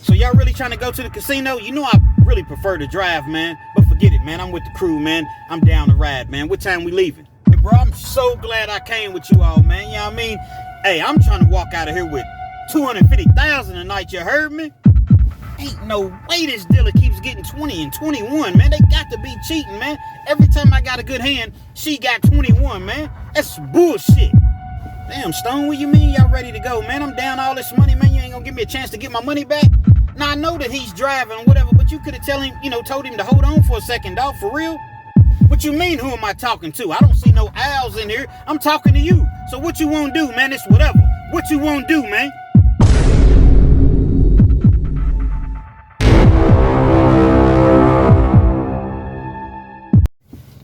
So y'all really trying to go to the casino? You know I really prefer to drive, man. But forget it, man. I'm with the crew, man. I'm down to ride, man. What time we leaving? Hey, bro, I'm so glad I came with you all, man. You know what I mean? Hey, I'm trying to walk out of here with $250,000 a night. You heard me? Ain't no way this dealer keeps getting 20 and 21, man. They got to be cheating, man. Every time I got a good hand, she got 21, man. That's bullshit. Damn, Stone, what you mean y'all ready to go, man? I'm down all this money, man. You ain't gonna give me a chance to get my money back? Now, I know that he's driving or whatever, but you could have told him to hold on for a second, dog, for real? What you mean, who am I talking to? I don't see no owls in here. I'm talking to you. So what you won't do, man? It's whatever. What you won't do, man?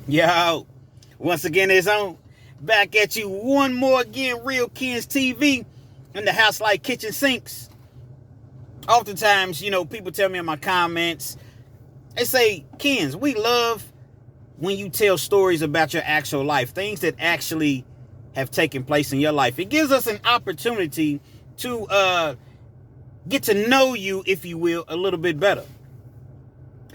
Yo, once again, it's on. Back at you one more again, Real Kens TV in the house like kitchen sinks. Oftentimes, people tell me in my comments, they say, Kens, we love when you tell stories about your actual life, things that actually have taken place in your life. It gives us an opportunity to get to know you, if you will, a little bit better.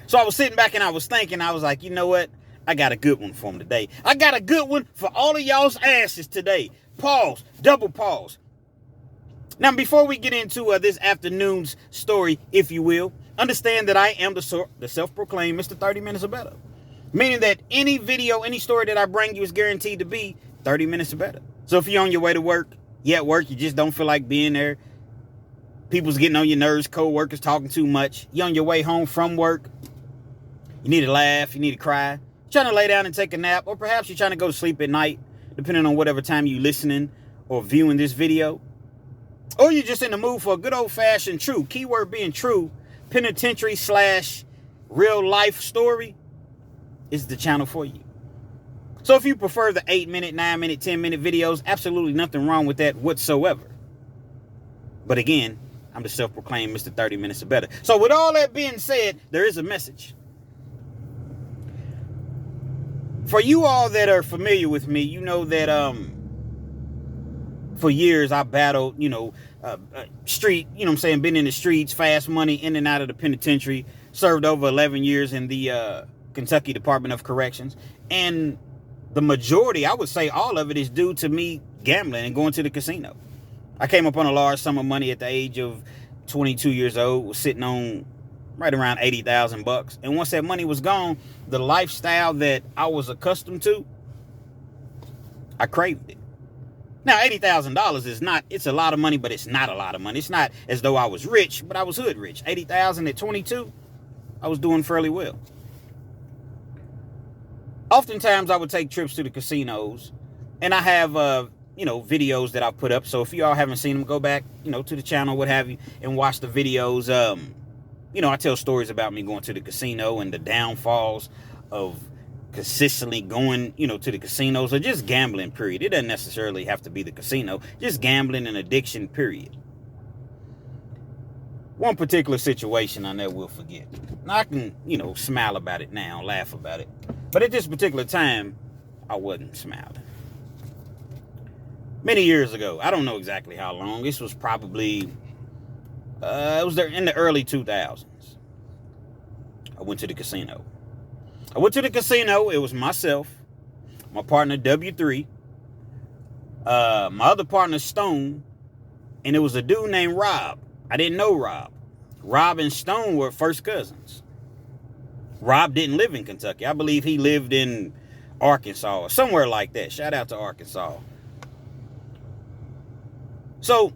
So I was sitting back and I was thinking, I was like, you know what? I got a good one for them today. I got a good one for all of y'all's asses today. Pause. Double pause. Now, before we get into this afternoon's story, if you will, understand that I am the self-proclaimed Mr. 30 Minutes or Better. Meaning that any video, any story that I bring you is guaranteed to be 30 minutes or better. So if you're on your way to work, you at work, you just don't feel like being there. People's getting on your nerves, co-workers talking too much. You're on your way home from work. You need to laugh, you need to cry. Trying to lay down and take a nap, or perhaps you're trying to go to sleep at night, depending on whatever time you're listening or viewing this video. Or you're just in the mood for a good old-fashioned true, keyword being true, penitentiary / real life story is the channel for you. So if you prefer the 8-minute, 9-minute, 10-minute videos, absolutely nothing wrong with that whatsoever. But again, I'm the self-proclaimed Mr. 30 Minutes or Better. So with all that being said, there is a message. For you all that are familiar with me, you know that for years I battled, street, been in the streets, fast money, in and out of the penitentiary, served over 11 years in the Kentucky Department of Corrections. And the majority, I would say all of it, is due to me gambling and going to the casino. I came up on a large sum of money at the age of 22 years old, was sitting on right around $80,000. And once that money was gone, the lifestyle that I was accustomed to, I craved it. Now, $80,000 is not, it's a lot of money, but it's not a lot of money. It's not as though I was rich, but I was hood rich. $80,000 at 22, I was doing fairly well. Oftentimes, I would take trips to the casinos, and I have, videos that I've put up. So if you all haven't seen them, go back, to the channel, what have you, and watch the videos. I tell stories about me going to the casino and the downfalls of consistently going, to the casinos, or just gambling, period. It doesn't necessarily have to be the casino, just gambling and addiction, period. One particular situation I never will forget. Now, I can, smile about it now, laugh about it. But at this particular time, I wasn't smiling. Many years ago, I don't know exactly how long. This was probably, it was there in the early 2000s. I went to the casino. It was myself, my partner W3, my other partner Stone, and it was a dude named Rob. I didn't know Rob. Rob and Stone were first cousins. Rob didn't live in Kentucky. I believe he lived in Arkansas or somewhere like that. Shout out to Arkansas. So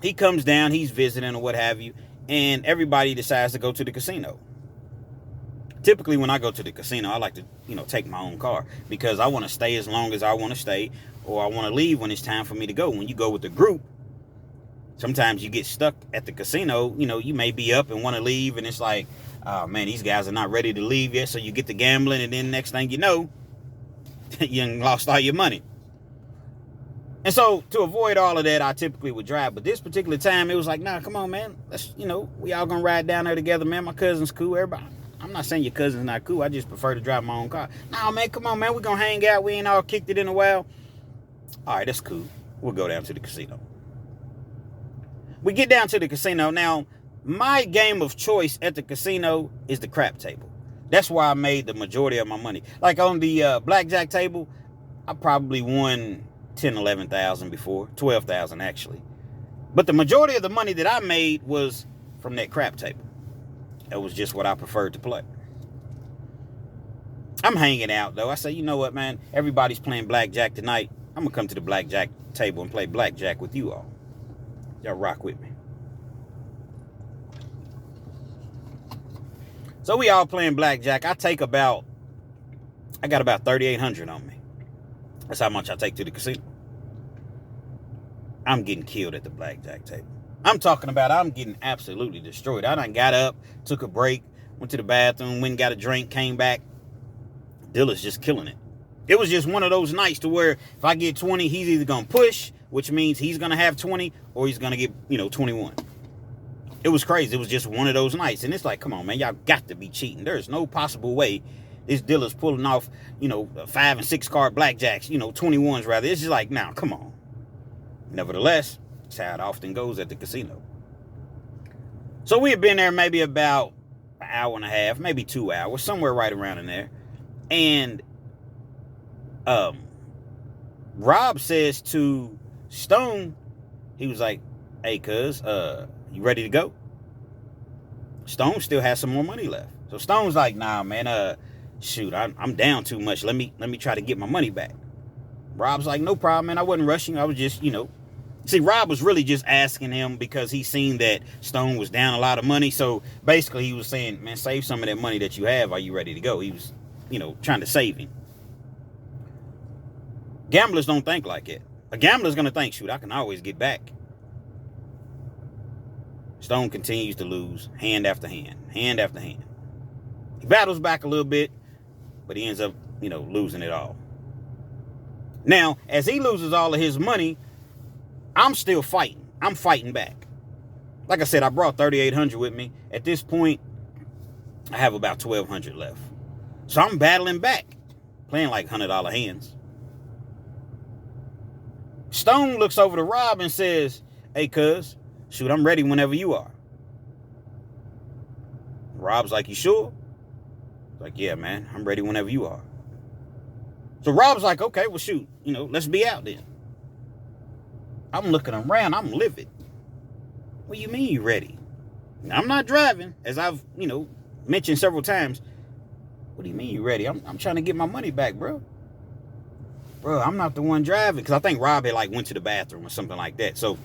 he comes down, he's visiting or what have you, and everybody decides to go to the casino. Typically, when I go to the casino, I like to, take my own car because I want to stay as long as I want to stay, or I want to leave when it's time for me to go. When you go with a group, sometimes you get stuck at the casino. You may be up and want to leave, and it's like, oh man, these guys are not ready to leave yet. So you get to gambling, and then next thing you know, you lost all your money. And so to avoid all of that, I typically would drive. But this particular time, it was like, nah, come on, man. Let's, we all gonna ride down there together, man. My cousin's cool. Everybody. I'm not saying your cousin's not cool. I just prefer to drive my own car. Nah, man, come on, man. We're gonna hang out. We ain't all kicked it in a while. All right, that's cool. We'll go down to the casino. We get down to the casino. Now, My game of choice at the casino is the crap table. That's why I made the majority of my money. Like on the blackjack table, I probably won 10, 11,000 before, 12,000 actually. But the majority of the money that I made was from that crap table. That was just what I preferred to play. I'm hanging out though. I say, you know what, man? Everybody's playing blackjack tonight. I'm gonna come to the blackjack table and play blackjack with you all. Y'all rock with me. So we all playing blackjack. I got about 3,800 on me. That's how much I take to the casino. I'm getting killed at the blackjack table. I'm talking about I'm getting absolutely destroyed. I done got up, took a break, went to the bathroom, went and got a drink, came back. Dilla's just killing it. It was just one of those nights to where if I get 20, he's either going to push, which means he's going to have 20, or he's going to get, 21. It was crazy. It was just one of those nights. And it's like, come on, man, y'all got to be cheating. There's no possible way this Dilla's pulling off, 5 and 6 card blackjacks, 21s rather. It's just like, now, come on. Nevertheless, that's how it often goes at the casino. So we had been there maybe about an hour and a half, maybe 2 hours, somewhere right around in there. And Rob says to Stone, he was like, hey, cuz, you ready to go? Stone still has some more money left. So Stone's like, nah, man, shoot, I'm down too much. Let me try to get my money back. Rob's like, no problem, man. I wasn't rushing. I was just, See, Rob was really just asking him because he seen that Stone was down a lot of money. So basically he was saying, man, save some of that money that you have. Are you ready to go? He was, trying to save him. Gamblers don't think like it. A gambler's going to think, shoot, I can always get back. Stone continues to lose hand after hand, hand after hand. He battles back a little bit, but he ends up, losing it all. Now, as he loses all of his money, I'm still fighting. I'm fighting back. Like I said, I brought 3,800 with me. At this point, I have about 1,200 left. So I'm battling back, playing like $100 hands. Stone looks over to Rob and says, hey, cuz, shoot, I'm ready whenever you are. Rob's like, you sure? Like, yeah, man, I'm ready whenever you are. So Rob's like, okay, well, shoot, let's be out then. I'm looking around, I'm livid. What do you mean you ready? Now, I'm not driving, as I've, mentioned several times. What do you mean you ready? I'm trying to get my money back, bro. Bro, I'm not the one driving. Because I think Rob had, went to the bathroom or something like that. So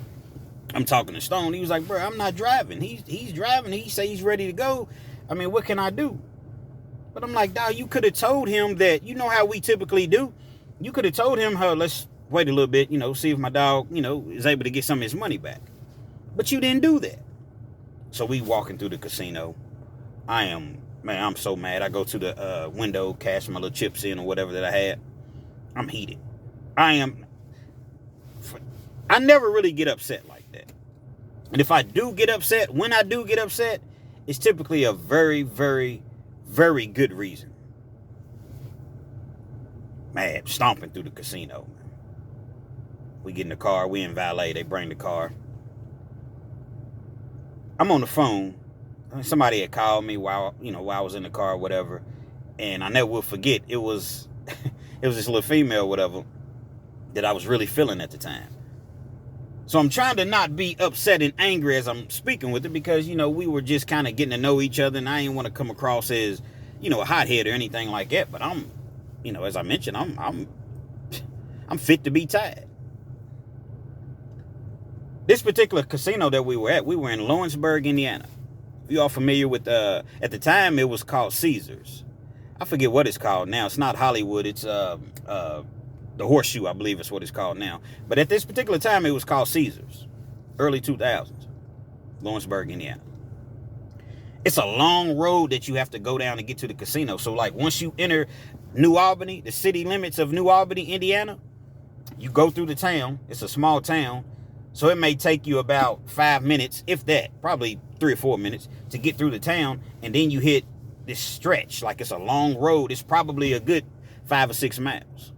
I'm talking to Stone. He was like, bro, I'm not driving. He's driving. He say he's ready to go. I mean, what can I do? But I'm like, dawg, you could have told him that, how we typically do. You could have told him, let's wait a little bit, see if my dog, is able to get some of his money back. But you didn't do that. So we walking through the casino. I'm so mad. I go to the window, cash my little chips in or whatever that I had. I'm heated. I never really get upset like that. And if I do get upset, when I do get upset, it's typically a very, very, very good reason. Mad, stomping through the casino. We get in the car, we in valet, they bring the car. I'm on the phone. Somebody had called me while I was in the car or whatever. And I never will forget, it was this little female, whatever, that I was really feeling at the time. So I'm trying to not be upset and angry as I'm speaking with her because, we were just kind of getting to know each other and I didn't want to come across as, a hothead or anything like that. But I'm, as I mentioned, I'm fit to be tied. This particular casino that we were at, we were in Lawrenceburg, Indiana. If you all familiar with, at the time, it was called Caesars. I forget what it's called now. It's not Hollywood. It's the Horseshoe, I believe is what it's called now. But at this particular time, it was called Caesars. Early 2000s. Lawrenceburg, Indiana. It's a long road that you have to go down to get to the casino. So, once you enter New Albany, the city limits of New Albany, Indiana, you go through the town. It's a small town. So it may take you about 5 minutes, if that, probably 3 or 4 minutes, to get through the town. And then you hit this stretch, it's a long road. It's probably a good 5 or 6 miles.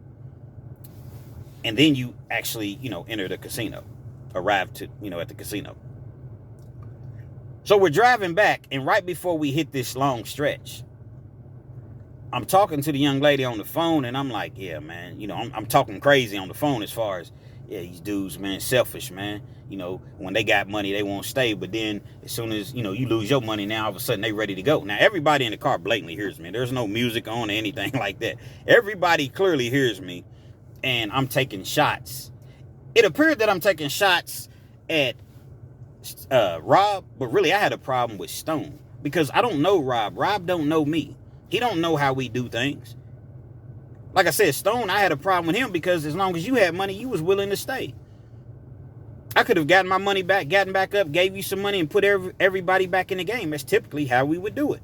And then you actually, enter the casino, arrive to, at the casino. So we're driving back, and right before we hit this long stretch, I'm talking to the young lady on the phone, and I'm like, yeah, man, you know, I'm talking crazy on the phone as far as, yeah, these dudes, man, selfish, man. You know, when they got money, they won't stay. But then as soon as, you know, you lose your money, now all of a sudden they ready to go. Now, everybody in the car blatantly hears me. There's no music on or anything like that. Everybody clearly hears me, and I'm taking shots. It appeared that I'm taking shots at Rob, but really I had a problem with Stone because I don't know Rob. Rob don't know me. He don't know how we do things. Like I said, Stone, I had a problem with him because as long as you had money, you was willing to stay. I could have gotten my money back, gotten back up, gave you some money, and put everybody back in the game. That's typically how we would do it.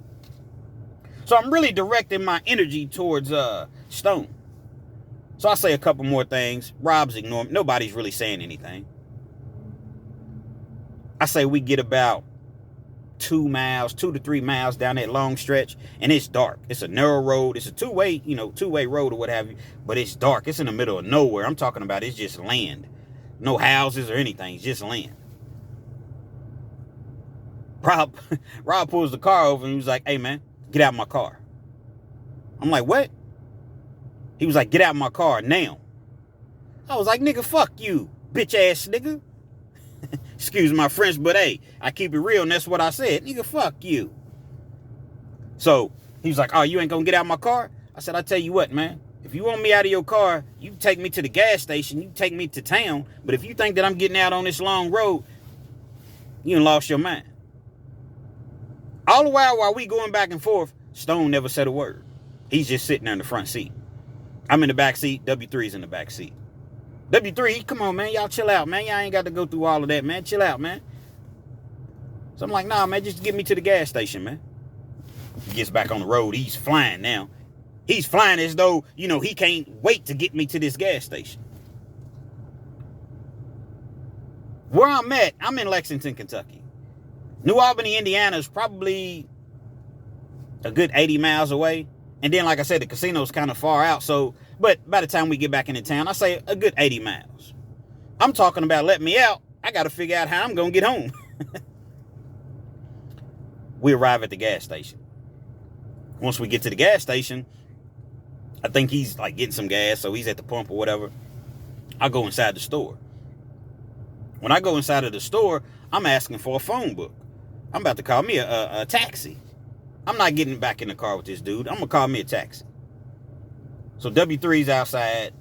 So I'm really directing my energy towards Stone. So I say a couple more things. Rob's ignoring. Nobody's really saying anything. I say we get about 2 to 3 miles down that long stretch, and it's dark. It's a narrow road. It's a two-way road or what have you, but it's dark. It's in the middle of nowhere. I'm talking about it's just land. No houses or anything. It's just land. Rob pulls the car over and he was like, hey, man, get out of my car. I'm like, what? He was like, get out of my car now. I was like, nigga, fuck you, bitch ass nigga. Excuse my French, but hey, I keep it real, and that's what I said. Nigga, fuck you. So he was like, oh, you ain't gonna get out of my car? I said, I tell you what, man. If you want me out of your car, you take me to the gas station, you take me to town. But if you think that I'm getting out on this long road, you done lost your mind. All the while we going back and forth, Stone never said a word. He's just sitting there in the front seat. I'm in the back seat. W3's in the back seat. W3, come on, man. Y'all chill out, man. Y'all ain't got to go through all of that, man. Chill out, man. So I'm like, nah, man, just get me to the gas station, man. He gets back on the road. He's flying now. He's flying as though, you know, he can't wait to get me to this gas station. Where I'm at, I'm in Lexington, Kentucky. New Albany, Indiana is probably a good 80 miles away. And then, like I said, the casino's kind of far out. So, but by the time we get back into town, I say a good 80 miles. I'm talking about let me out. I got to figure out how I'm going to get home. We arrive at the gas station. Once we get to the gas station, I think he's like getting some gas, so he's at the pump or whatever. I go inside the store. When I go inside of the store, I'm asking for a phone book. I'm about to call me a taxi. I'm not getting back in the car with this dude. I'm going to call me a taxi. So W3's outside.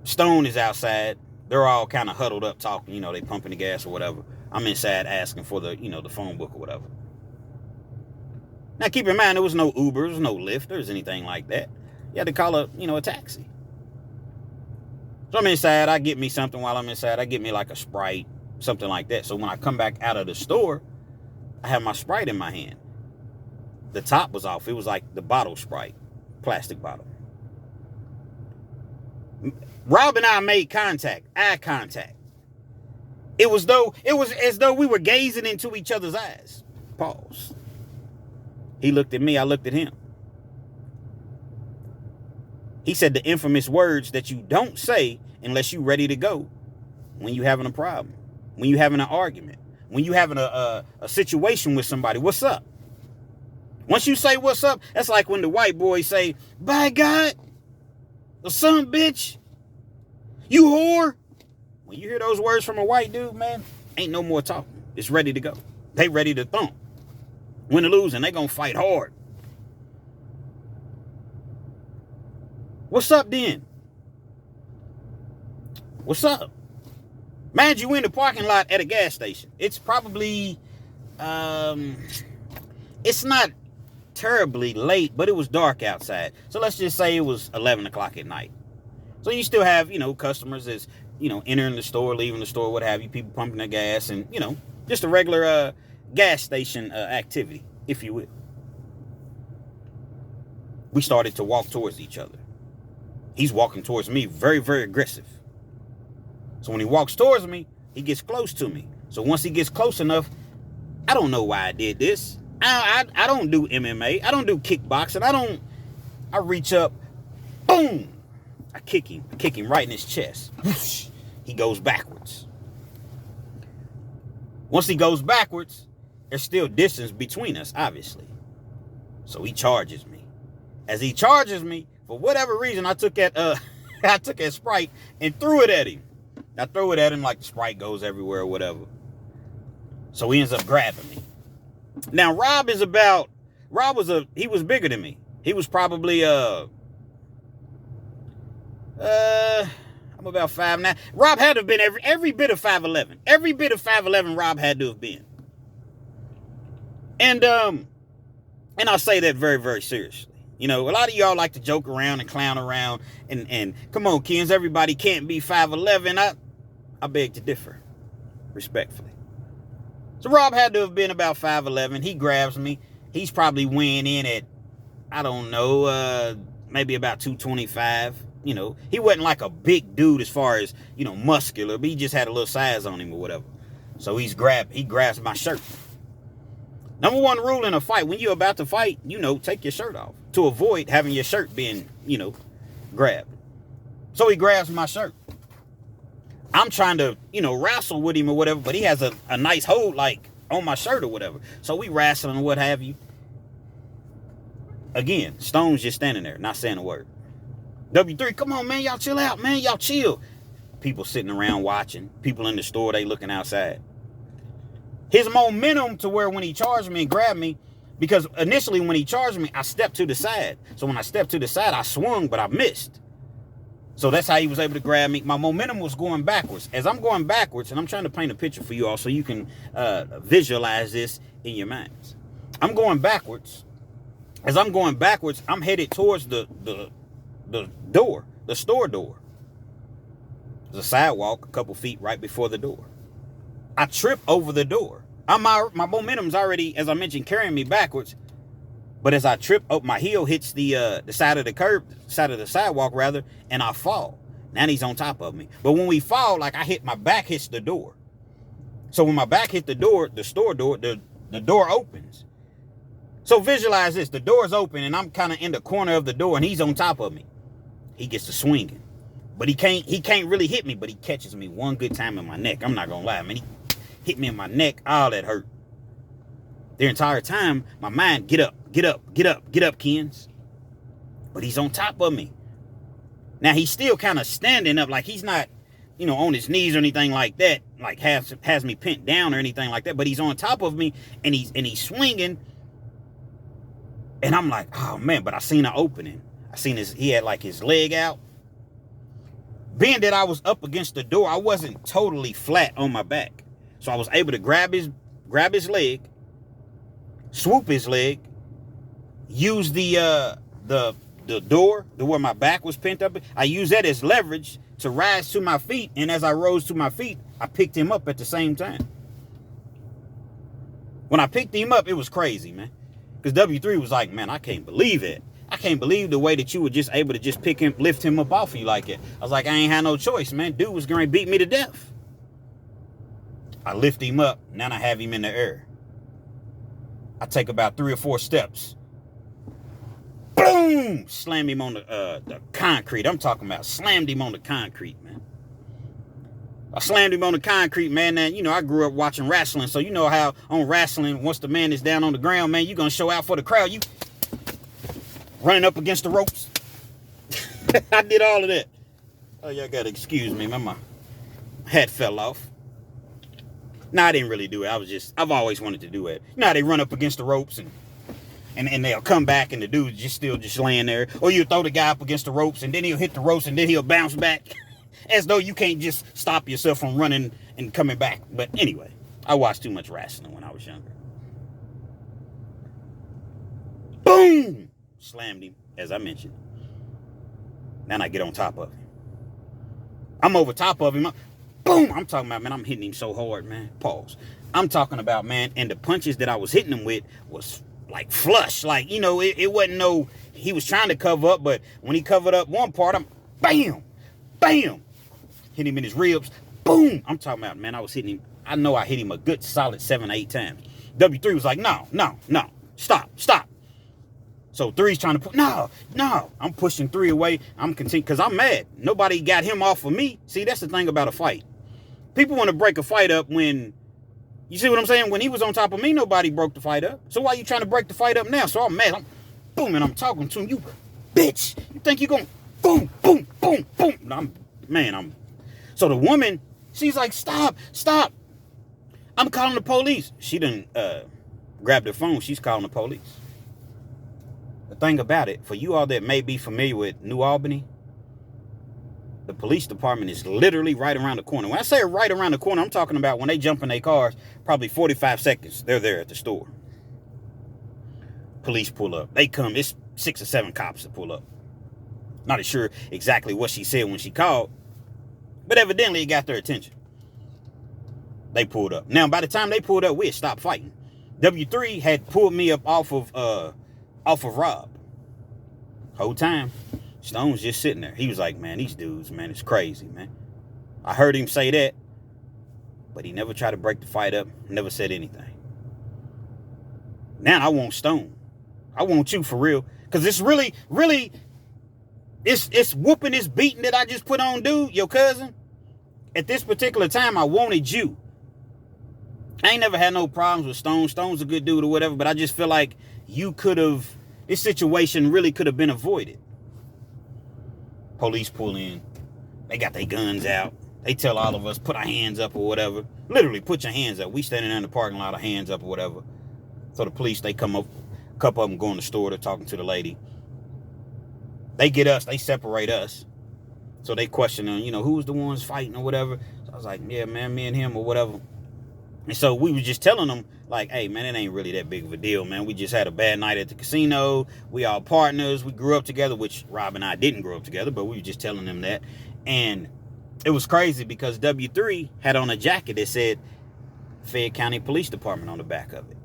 Stone is outside. They're all kind of huddled up talking. You know, they pumping the gas or whatever. I'm inside asking for the, you know, the phone book or whatever. Now, keep in mind, there was no Uber, there was no Lyft, there was anything like that. You had to call a taxi. So I'm inside. I get me something while I'm inside. I get me like a Sprite, something like that. So when I come back out of the store, I have my Sprite in my hand. The top was off. It was like the bottle Sprite, plastic bottle. Rob and I made eye contact. It was as though we were gazing into each other's eyes. Pause. He looked at me, I looked at him. He said the infamous words that you don't say unless you're ready to go when you're having a problem, when you're having an argument, when you're having a situation with somebody. What's up? Once you say what's up, that's like when the white boys say, by God, or some bitch, you whore. When you hear those words from a white dude, man, ain't no more talking. It's ready to go. They ready to thump. Win or lose, and they gonna fight hard. What's up then? What's up? Mind you, in the parking lot at a gas station. It's probably, it's not terribly late, but it was dark outside. So let's just say it was 11 o'clock at night. So you still have, customers that's, entering the store, leaving the store, what have you, people pumping their gas, and, just a regular gas station activity, if you will. We started to walk towards each other. He's walking towards me, very, very aggressive. So when he walks towards me, he gets close to me. So once he gets close enough, I don't know why I did this. I don't do MMA. I don't do kickboxing. I reach up, boom. I kick him right in his chest. He goes backwards. Once he goes backwards, there's still distance between us, obviously. So he charges me. As he charges me, for whatever reason, I took that I took that Sprite and threw it at him. I throw it at him like the Sprite goes everywhere or whatever. So he ends up grabbing me. Now he was bigger than me. He was probably I'm about 5'9". Rob had to have been every bit of 5'11". Every bit of 5'11" Rob had to have been. And I say that very, very seriously. You know, a lot of y'all like to joke around and clown around and come on, kids, everybody can't be 5'11". I beg to differ, respectfully. So Rob had to have been about 5'11". He grabs me. He's probably weighing in at, I don't know, maybe about 225. You know, he wasn't like a big dude as far as, you know, muscular, but he just had a little size on him or whatever. So he grabs my shirt. Number one rule in a fight, when you're about to fight, you know, take your shirt off to avoid having your shirt being, you know, grabbed. So he grabs my shirt. I'm trying to, you know, wrestle with him or whatever, but he has a nice hold like on my shirt or whatever. So we wrestling and what have you. Again, Stone's just standing there, not saying a word. W3, come on, man, y'all chill out, man, y'all chill. People sitting around watching. People in the store, they looking outside. His momentum to where when he charged me and grabbed me, because initially when he charged me, I stepped to the side. So when I stepped to the side, I swung, but I missed. So that's how he was able to grab me. My momentum was going backwards. As I'm going backwards, and I'm trying to paint a picture for you all so you can visualize this in your minds. I'm going backwards. As I'm going backwards, I'm headed towards the door, the store door. There's a sidewalk a couple feet right before the door. I trip over the door. My momentum's already, as I mentioned, carrying me backwards. But as I trip up, my heel hits the side of the sidewalk rather, and I fall. Now he's on top of me. But when we fall, like my back hits the door. So when my back hit the door, the store door, the door opens. So visualize this: the door's open, and I'm kind of in the corner of the door, and he's on top of me. He gets to swinging, but he can't really hit me, but he catches me one good time in my neck. I'm not gonna lie, man. He hit me in my neck. All that hurt. The entire time, my mind, get up, Kens. But he's on top of me. Now, he's still kind of standing up, like he's not, you know, on his knees or anything like that, like has me pinned down or anything like that, but he's on top of me, and he's swinging, and I'm like, oh, man, but I seen an opening. I seen he had, like, his leg out. Being that I was up against the door, I wasn't totally flat on my back. So I was able to grab his leg, swoop his leg, use the door to where my back was pinned up. I used that as leverage to rise to my feet, and as I rose to my feet, I picked him up at the same time. When I picked him up, it was crazy, man. Because W3 was like, man, I can't believe it. I can't believe the way that you were just able to just lift him up off of you like it. I was like, I ain't had no choice, man. Dude was going to beat me to death. I lift him up. Now I have him in the air. I take about 3 or 4 steps. Boom! Slam him on the concrete. I'm talking about slammed him on the concrete, man. I slammed him on the concrete, man. Now, you know, I grew up watching wrestling, so you know how on wrestling, once the man is down on the ground, man, you're going to show out for the crowd. You running up against the ropes. I did all of that. Oh, y'all got to excuse me, man. My hat fell off. No, I didn't really do it. I've always wanted to do it. You know how they run up against the ropes and they'll come back and the dude's just laying there. Or you throw the guy up against the ropes and then he'll hit the ropes and then he'll bounce back. As though you can't just stop yourself from running and coming back. But anyway, I watched too much wrestling when I was younger. Boom! Slammed him, as I mentioned. Then I get on top of him. I'm over top of him. Boom! I'm talking about, man, I'm hitting him so hard, man. Pause. I'm talking about, man, and the punches that I was hitting him with was like flush. Like, you know, it wasn't he was trying to cover up, but when he covered up one part, I'm bam! Bam! Hit him in his ribs. Boom! I'm talking about, man, I was hitting him. I know I hit him a good solid 7 or 8 times. W3 was like, no. Stop. So 3's trying to put, no. I'm pushing 3 away. I'm continuing, because I'm mad. Nobody got him off of me. See, that's the thing about a fight. People want to break a fight up when, You see what I'm saying? When he was on top of me, nobody broke the fight up. So why you trying to break the fight up now? So I'm mad. I'm boom, and I'm talking to him. You bitch. You think you gonna boom, boom, boom, boom. So the woman, she's like, stop. I'm calling the police. She done grabbed her phone. She's calling the police. The thing about it, for you all that may be familiar with New Albany, the police department is literally right around the corner. When I say right around the corner, I'm talking about when they jump in their cars, probably 45 seconds, they're there at the store. Police pull up. They come. It's 6 or 7 cops that pull up. Not sure exactly what she said when she called, but evidently it got their attention. They pulled up. Now, by the time they pulled up, we had stopped fighting. W3 had pulled me up off of Rob. Whole time, Stone's just sitting there. He was like, man, these dudes, man, it's crazy, man. I heard him say that, but he never tried to break the fight up, never said anything. Now I want Stone. I want you for real. Because it's really, it's whooping this beating that I just put on dude, your cousin. At this particular time, I wanted you. I ain't never had no problems with Stone. Stone's a good dude or whatever, but I just feel like this situation really could have been avoided. Police pull in. They got their guns out. They tell all of us, put our hands up or whatever. Literally, put your hands up. We standing there in the parking lot, our hands up or whatever. So the police, they come up. A couple of them go in the store. They're talking to the lady. They get us. They separate us. So they question them, who's the ones fighting or whatever. So I was like, yeah, man, me and him or whatever. And so we was just telling them, like, hey, man, it ain't really that big of a deal, man. We just had a bad night at the casino. We all partners. We grew up together, which Rob and I didn't grow up together, but we were just telling them that. And it was crazy because W3 had on a jacket that said Fayette County Police Department on the back of it.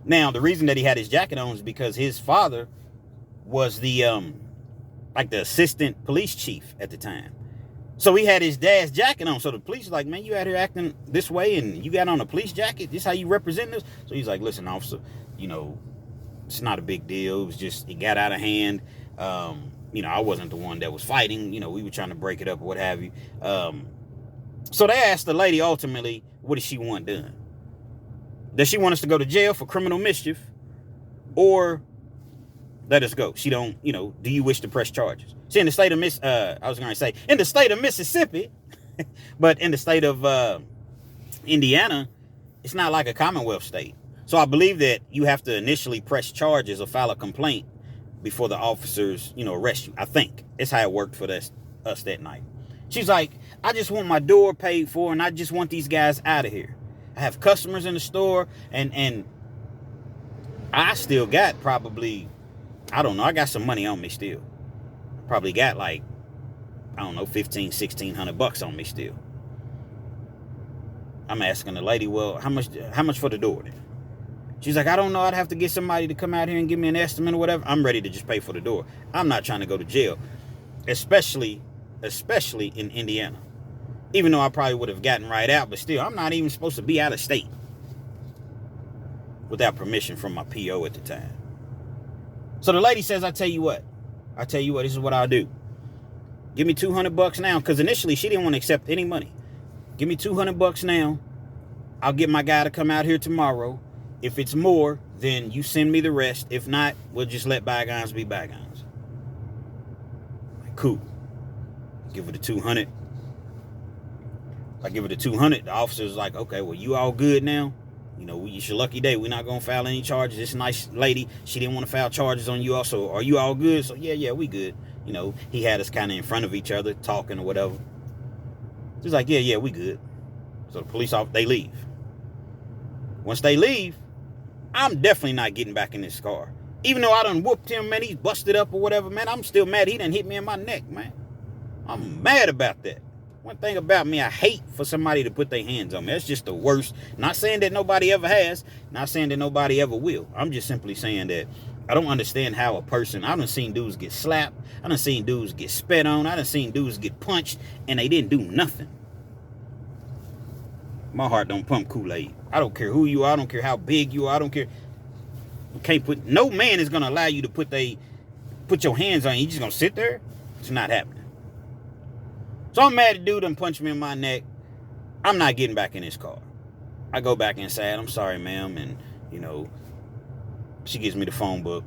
Now, the reason that he had his jacket on is because his father was the assistant police chief at the time. So he had his dad's jacket on. So the police was like, man, you out here acting this way and you got on a police jacket? This how you represent this? So he's like, listen, officer, it's not a big deal. It was just, it got out of hand. I wasn't the one that was fighting. We were trying to break it up or what have you. So they asked the lady ultimately, what does she want done? Does she want us to go to jail for criminal mischief? Or let us go? She don't, do you wish to press charges? See, in the state of in the state of Mississippi, but in the state of Indiana, it's not like a Commonwealth state. So I believe that you have to initially press charges or file a complaint before the officers, arrest you. I think it's how it worked for us that night. She's like, I just want my door paid for, and I just want these guys out of here. I have customers in the store, and I still got probably, I don't know, I got some money on me still. Probably got like, I don't know, $1,500-$1,600 on me still. I'm asking the lady, well, how much for the door then? She's like, I don't know, I'd have to get somebody to come out here and give me an estimate or whatever. I'm ready to just pay for the door. I'm not trying to go to jail, especially in Indiana. Even though I probably would have gotten right out, but still, I'm not even supposed to be out of state without permission from my PO at the time. So the lady says, I tell you what, this is what I'll do. Give me $200 now, because initially she didn't want to accept any money. Give me $200 now. I'll get my guy to come out here tomorrow. If it's more, then you send me the rest. If not, we'll just let bygones be bygones. Like, cool. Give her the $200. I give her the $200. The officer's like, okay, well, you all good now? It's your lucky day. We're not going to file any charges. This nice lady, she didn't want to file charges on you also. Are you all good? So, yeah, we good. He had us kind of in front of each other, talking or whatever. She's like, yeah, we good. So the police officer, they leave. Once they leave, I'm definitely not getting back in this car. Even though I done whooped him, man, he's busted up or whatever, man, I'm still mad he done hit me in my neck, man. I'm mad about that. One thing about me, I hate for somebody to put their hands on me. That's just the worst. Not saying that nobody ever has. Not saying that nobody ever will. I'm just simply saying that I don't understand how a person, I done seen dudes get slapped. I done seen dudes get spit on. I done seen dudes get punched and they didn't do nothing. My heart don't pump Kool-Aid. I don't care who you are. I don't care how big you are. I don't care. You can't put, no man is going to allow you to put your hands on you. You just going to sit there? It's not happening. So I'm mad at dude done punched me in my neck. I'm not getting back in this car. I go back inside. I'm sorry, ma'am. And, she gives me the phone book.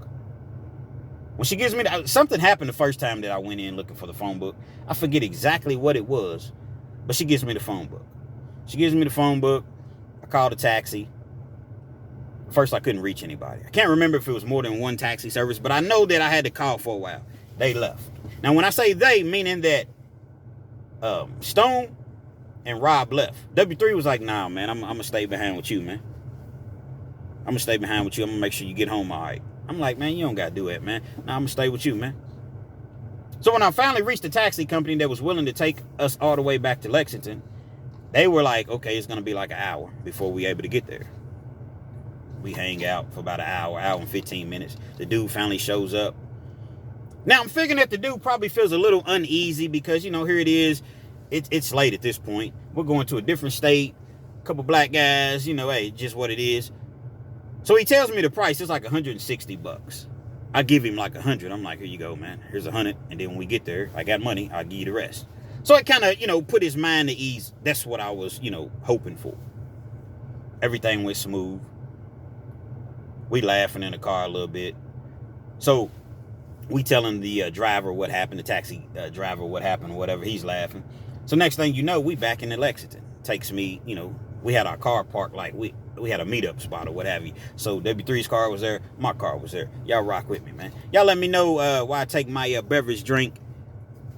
When she gives me something happened the first time that I went in looking for the phone book. I forget exactly what it was, but she gives me the phone book. She gives me the phone book. I called a taxi. First, I couldn't reach anybody. I can't remember if it was more than one taxi service, but I know that I had to call for a while. They left. Now, when I say they, meaning that Stone and Rob left. W3 was like, nah, man, I'm going to stay behind with you, man. I'm going to stay behind with you. I'm going to make sure you get home all right. I'm like, man, you don't got to do that, man. Nah, I'm going to stay with you, man. So when I finally reached the taxi company that was willing to take us all the way back to Lexington, they were like, okay, it's going to be like an hour before we able to get there. We hang out for about an hour and 15 minutes. The dude finally shows up. Now, I'm figuring that the dude probably feels a little uneasy because, here it is. It's late at this point. We're going to a different state. A couple black guys, hey, just what it is. So he tells me the price. It's like $160. I give him like 100. I'm like, here you go, man. Here's 100. And then when we get there, I got money. I'll give you the rest. So it kind of, put his mind at ease. That's what I was, hoping for. Everything went smooth. We laughing in the car a little bit. So we telling the driver what happened, the taxi driver what happened, whatever. He's laughing. So next thing you know, we back in Lexington. Takes me, we had our car parked like we had a meetup spot or what have you. So W3's car was there. My car was there. Y'all rock with me, man. Y'all let me know why I take my beverage drink.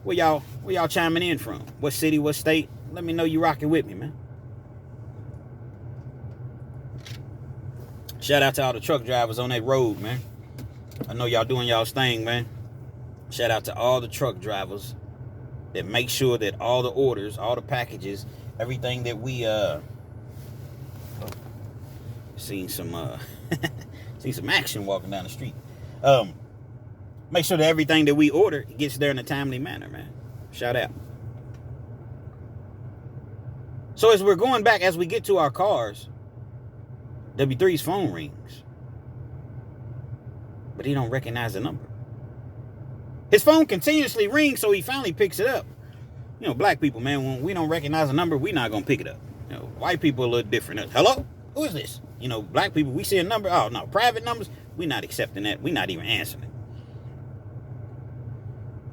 Where y'all chiming in from? What city, what state? Let me know you rocking with me, man. Shout out to all the truck drivers on that road, man. I know y'all doing y'all's thing, man. Shout out to all the truck drivers that make sure that all the orders, all the packages, everything that we seen some action walking down the street. Make sure that everything that we order gets there in a timely manner, man. Shout out. So as we're going back, as we get to our cars, W3's phone rings. But he don't recognize the number. His phone continuously rings, so he finally picks it up. Black people, man, when we don't recognize a number, we're not going to pick it up. White people are a little different. Hello? Who is this? Black people, we see a number. Oh, no, private numbers, we're not accepting that. We're not even answering it.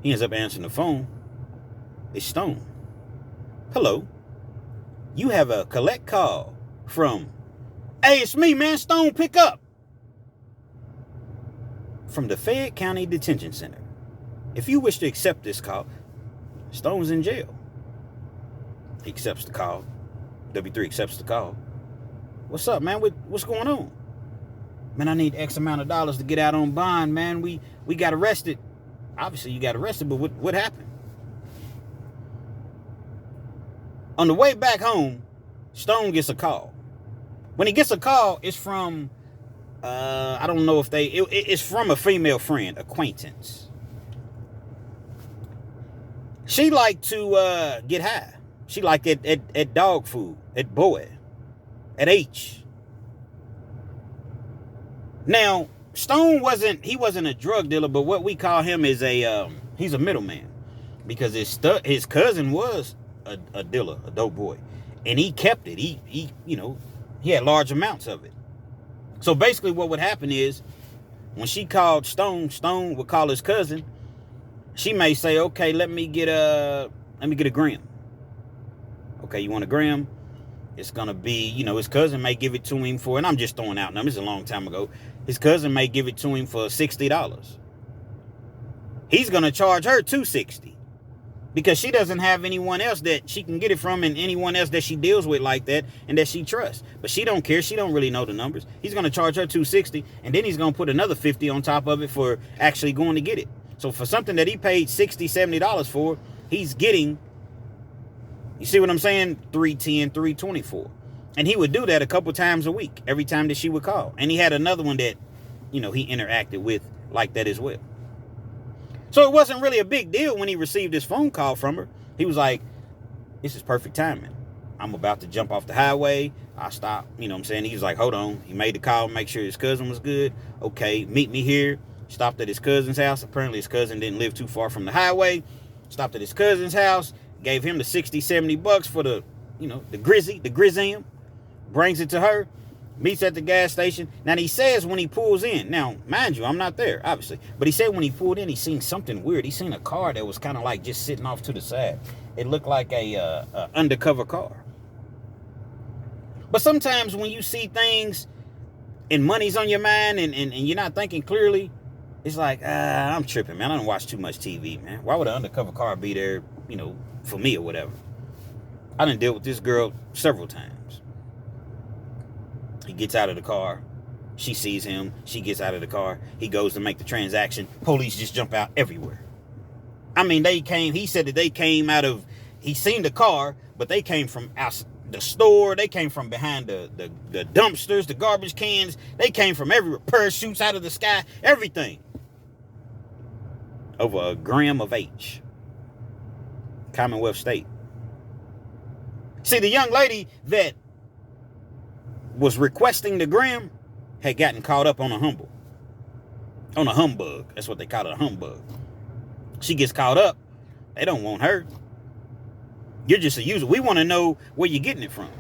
He ends up answering the phone. It's Stone. Hello. You have a collect call from... Hey, it's me, man. Stone, pick up. From the Fayette County Detention Center. If you wish to accept this call, Stone's in jail. He accepts the call. W3 accepts the call. What's up, man? What's going on? Man, I need X amount of dollars to get out on bond, man. We got arrested. Obviously, you got arrested, but what happened? On the way back home, Stone gets a call. When he gets a call, it's from, I don't know if it's from a female friend, acquaintance. She liked to get high. She liked it at dog food, at Boy, at H. Now, Stone wasn't a drug dealer, but what we call him is he's a middleman. Because his cousin was a dealer, a dope boy. And he kept it. He had large amounts of it. So basically what would happen is when she called Stone would call his cousin. She may say, okay, let me get a gram. Okay, you want a gram? It's going to be, his cousin may give it to him for, and I'm just throwing out numbers, a long time ago. His cousin may give it to him for $60. He's going to charge her $260 because she doesn't have anyone else that she can get it from and anyone else that she deals with like that and that she trusts. But she don't care. She don't really know the numbers. He's going to charge her $260 and then he's going to put another $50 on top of it for actually going to get it. So for something that he paid $60, $70 for, he's getting, you see what I'm saying? $310, $324. And he would do that a couple times a week, every time that she would call. And he had another one that, he interacted with like that as well. So it wasn't really a big deal when he received this phone call from her. He was like, this is perfect timing. I'm about to jump off the highway. I stop, He was like, hold on. He made the call, make sure his cousin was good. Okay, meet me here. Stopped at his cousin's house. Apparently his cousin didn't live too far from the highway. Stopped at his cousin's house. Gave him the $60, $70 for the, the grizzly. brings it to her, meets at the gas station. Now, he says when he pulls in, now, mind you, I'm not there, obviously, but he said when he pulled in, he seen something weird. He seen a car that was kind of like just sitting off to the side. It looked like a undercover car. But sometimes when you see things and money's on your mind and you're not thinking clearly, it's like, I'm tripping, man. I don't watch too much TV, man. Why would an undercover car be there, for me or whatever? I done dealt with this girl several times. He gets out of the car. She sees him. She gets out of the car. He goes to make the transaction. Police just jump out everywhere. I mean, he said that they came out of, he seen the car, but they came from outside the store. They came from behind the dumpsters, the garbage cans. They came from everywhere. Parachutes out of the sky, everything. Over a gram of H. Commonwealth State. See, the young lady that was requesting the gram had gotten caught up on a humbug. That's what they call it, a humbug. She gets caught up. They don't want her. You're just a user. We want to know where you're getting it from.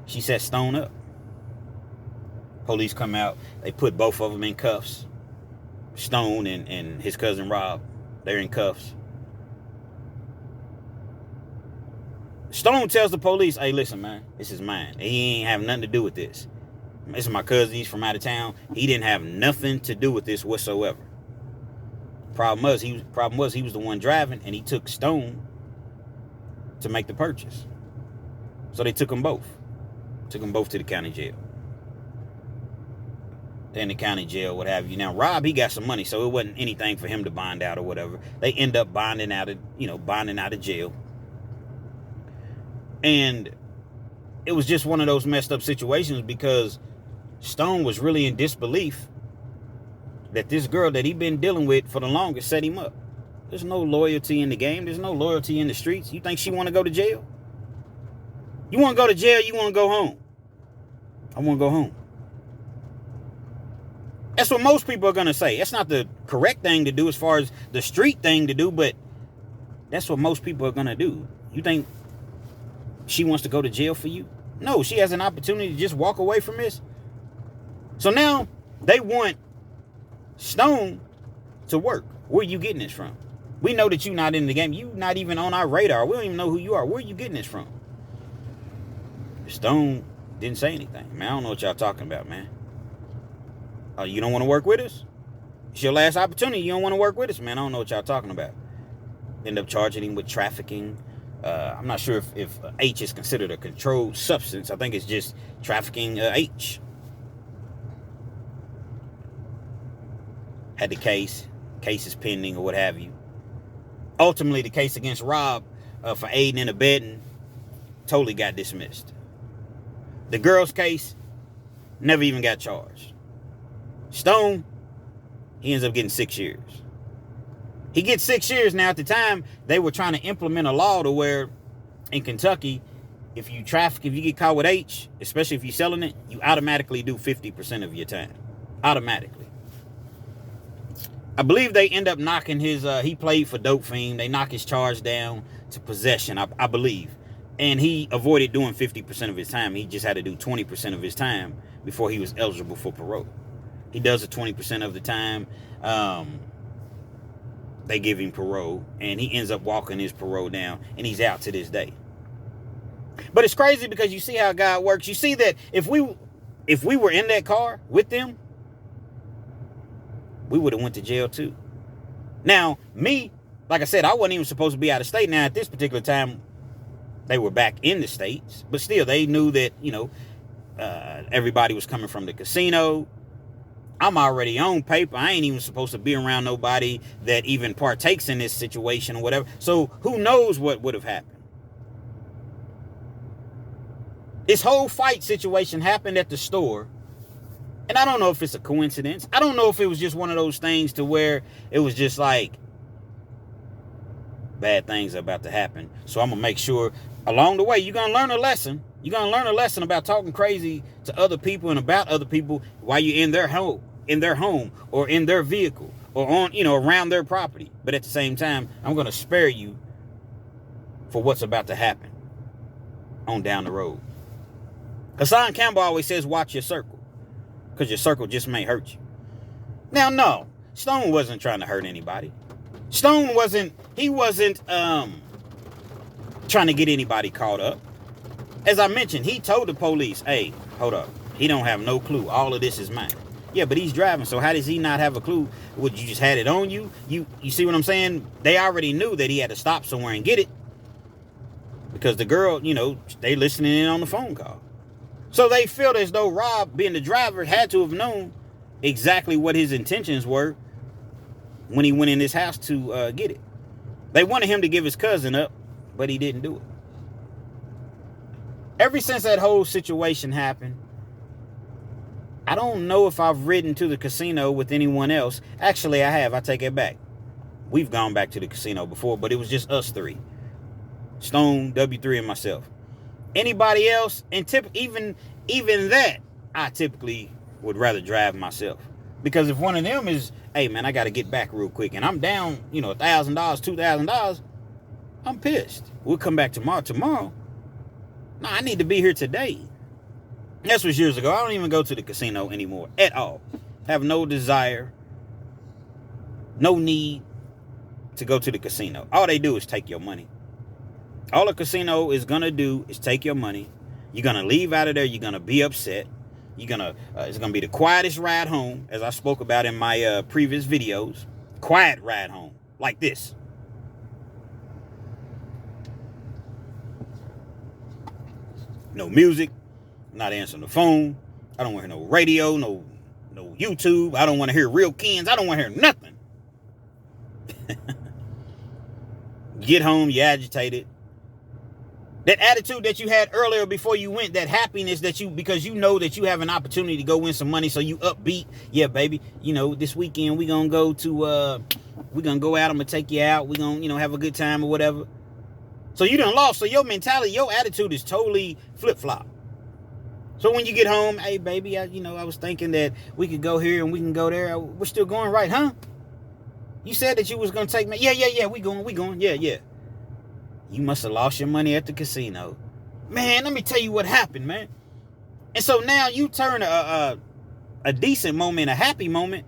She said stone up. Police come out. They put both of them in cuffs. Stone and his cousin Rob. They're in cuffs. Stone tells the police, hey, listen, man, this is mine. He ain't have nothing to do with this. This is my cousin. He's from out of town. He didn't have nothing to do with this whatsoever. Problem was he was the one driving, and he took Stone to make the purchase. So they took them both. Took them both to the county jail. They're in the county jail, what have you. Now, Rob, he got some money, so it wasn't anything for him to bond out or whatever. They end up bonding out of jail. And it was just one of those messed up situations because Stone was really in disbelief that this girl that he'd been dealing with for the longest set him up. There's no loyalty in the game. There's no loyalty in the streets. You think she want to go to jail? You want to go to jail, you want to go home. I want to go home. That's what most people are going to say. That's not the correct thing to do as far as the street thing to do, but that's what most people are going to do. You think she wants to go to jail for you? No, she has an opportunity to just walk away from this. So now they want Stone to work. Where are you getting this from? We know that you're not in the game. You're not even on our radar. We don't even know who you are. Where are you getting this from? Stone didn't say anything. Man, I don't know what y'all talking about, man. You don't want to work with us? It's your last opportunity. You don't want to work with us, man. I don't know what y'all talking about. End up charging him with trafficking. I'm not sure if H is considered a controlled substance. I think it's just trafficking H. Had the case is pending or what have you. Ultimately, the case against Rob for aiding and abetting totally got dismissed. The girl's case never even got charged. Stone, he ends up getting 6 years. He gets 6 years. Now, at the time, they were trying to implement a law to where in Kentucky, if you get caught with H, especially if you're selling it, you automatically do 50% of your time. Automatically. I believe they end up knocking his, he played for Dope Fiend. They knock his charge down to possession, I believe. And he avoided doing 50% of his time. He just had to do 20% of his time before he was eligible for parole. He does it 20% of the time. They give him parole, and he ends up walking his parole down, and he's out to this day. But it's crazy because you see how God works. You see that if we were in that car with them, we would have went to jail too. Now, me, like I said, I wasn't even supposed to be out of state. Now, at this particular time, they were back in the States, but still, they knew that, everybody was coming from the casino. I'm already on paper. I ain't even supposed to be around nobody that even partakes in this situation or whatever. So who knows what would have happened? This whole fight situation happened at the store. And I don't know if it's a coincidence. I don't know if it was just one of those things to where it was just like bad things are about to happen. So I'm going to make sure along the way, you're going to learn a lesson. You're going to learn a lesson about talking crazy to other people and about other people while you're in their home or in their vehicle or on, around their property. But at the same time, I'm going to spare you for what's about to happen on down the road. Hassan Campbell always says, watch your circle, because your circle just may hurt you. Now, no, Stone wasn't trying to hurt anybody. Stone wasn't trying to get anybody caught up. As I mentioned, he told the police, hey, hold up. He don't have no clue. All of this is mine. Yeah, but he's driving, so how does he not have a clue? Would you just had it on you? You see what I'm saying? They already knew that he had to stop somewhere and get it. Because the girl, they listening in on the phone call. So they felt as though Rob, being the driver, had to have known exactly what his intentions were when he went in his house to get it. They wanted him to give his cousin up, but he didn't do it. Ever since that whole situation happened, I don't know if I've ridden to the casino with anyone else. Actually, I have. I take it back. We've gone back to the casino before, but it was just us three. Stone, W3, and myself. Anybody else, and even that, I typically would rather drive myself. Because if one of them is, hey, man, I got to get back real quick, and I'm down, $1,000, $2,000, I'm pissed. We'll come back tomorrow. No, I need to be here today. This was years ago. I don't even go to the casino anymore at all. Have no desire, no need to go to the casino. All they do is take your money. All a casino is going to do is take your money. You're going to leave out of there. You're going to be upset. It's going to be the quietest ride home, as I spoke about in my previous videos. Quiet ride home, like this. No music. Not answering the phone. I don't want to hear no radio, no YouTube. I don't want to hear real Kens. I don't want to hear nothing. Get home, you agitated. That attitude that you had earlier before you went, that happiness that because you know that you have an opportunity to go win some money, so you upbeat. Yeah, baby, this weekend we're going to go to, we're going to go out, I'm going to take you out, we're going to, have a good time or whatever. So you done lost, so your mentality, your attitude is totally flip-flop. So when you get home, hey, baby, I was thinking that we could go here and we can go there. We're still going, right, huh? You said that you was going to take me. Yeah, we going, yeah. You must have lost your money at the casino. Man, let me tell you what happened, man. And so now you turn a decent moment, a happy moment,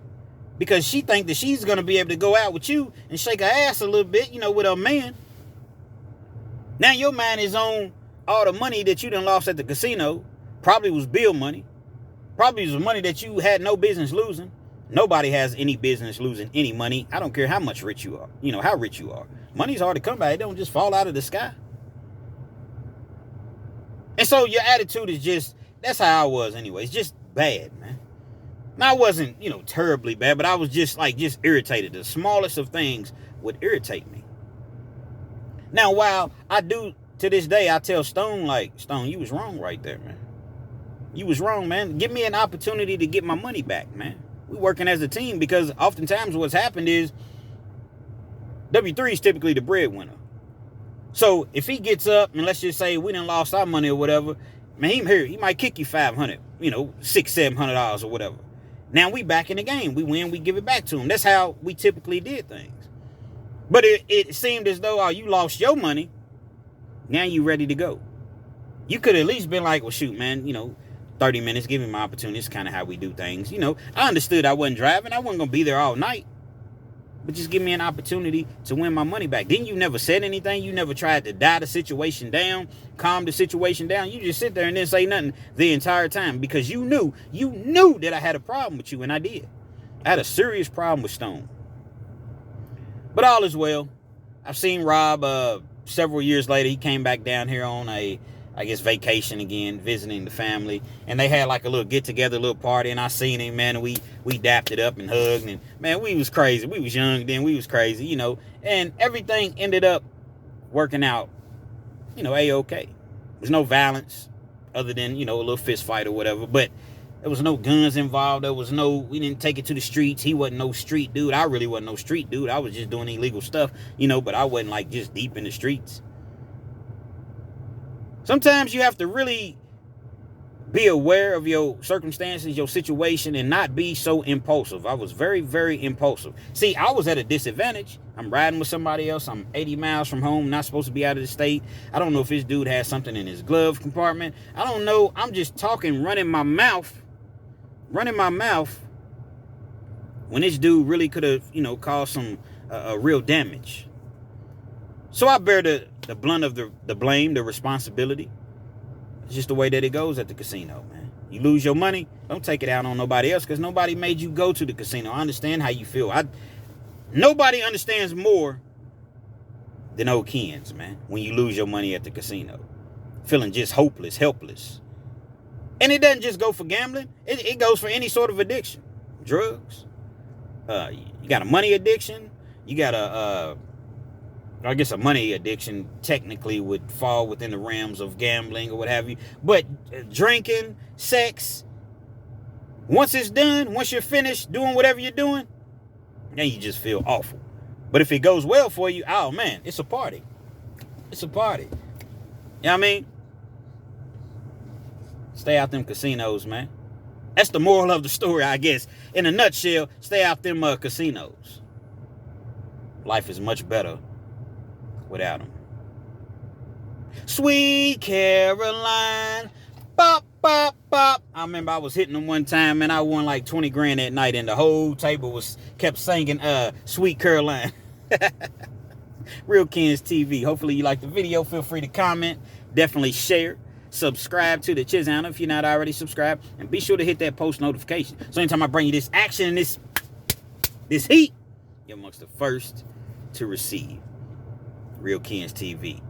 because she think that she's going to be able to go out with you and shake her ass a little bit, with her man. Now your mind is on all the money that you done lost at the casino. Probably was bill money. Probably was money that you had no business losing. Nobody has any business losing any money. I don't care how much rich you are. How rich you are. Money's hard to come by. It don't just fall out of the sky. And so your attitude is just, that's how I was anyway. It's just bad, man. Now I wasn't, terribly bad, but I was just irritated. The smallest of things would irritate me. Now, while I do, to this day, I tell Stone, Stone, you was wrong right there, man. You was wrong, man. Give me an opportunity to get my money back, man. We working as a team, because oftentimes what's happened is W3 is typically the breadwinner. So if he gets up and let's just say we done lost our money or whatever, man, he might kick you $500, $600-$700 or whatever. Now we back in the game. We win, we give it back to him. That's how we typically did things. But it seemed as though, you lost your money. Now you ready to go. You could at least been like, well, shoot, man, 30 minutes, give me my opportunity. It's kind of how we do things. I understood I wasn't driving. I wasn't going to be there all night. But just give me an opportunity to win my money back. Then you never said anything. You never tried to die the situation down, calm the situation down. You just sit there and didn't say nothing the entire time, because you knew that I had a problem with you, and I did. I had a serious problem with Stone. But all is well. I've seen Rob several years later. He came back down here on a vacation again, visiting the family. And they had like a little get-together, little party. And I seen him, man, and we dapped it up and hugged. And, man, we was crazy. We was young then. We was crazy, And everything ended up working out, A-okay. There's no violence other than, a little fist fight or whatever. But there was no guns involved. We didn't take it to the streets. He wasn't no street dude. I really wasn't no street dude. I was just doing illegal stuff, but I wasn't just deep in the streets. Sometimes you have to really be aware of your circumstances, your situation, and not be so impulsive. I was very, very impulsive. See, I was at a disadvantage. I'm riding with somebody else. I'm 80 miles from home, not supposed to be out of the state. I don't know if this dude has something in his glove compartment. I don't know. I'm just talking, running my mouth, when this dude really could have, caused some real damage. So I bear the blunt of the blame, the responsibility. It's just the way that it goes at the casino, man. You lose your money, don't take it out on nobody else, because nobody made you go to the casino. I understand how you feel. Nobody understands more than old Kens, man, when you lose your money at the casino. Feeling just hopeless, helpless. And it doesn't just go for gambling. It goes for any sort of addiction. Drugs. You got a money addiction. You got I guess a money addiction technically would fall within the realms of gambling or what have you. But drinking, sex, once it's done, once you're finished doing whatever you're doing, then you just feel awful. But if it goes well for you, oh man, it's a party. It's a party. You know what I mean? Stay out them casinos, man. That's the moral of the story, I guess. In a nutshell, stay out them casinos. Life is much better without them. Sweet Caroline, bop, bop, bop. I remember I was hitting them one time, and I won like 20 grand that night, and the whole table kept singing Sweet Caroline. Real Kens TV. Hopefully you like the video. Feel free to comment. Definitely share. Subscribe to the channel if you're not already subscribed, and be sure to hit that post notification. So anytime I bring you this action and this heat, you're amongst the first to receive. Real Kens TV.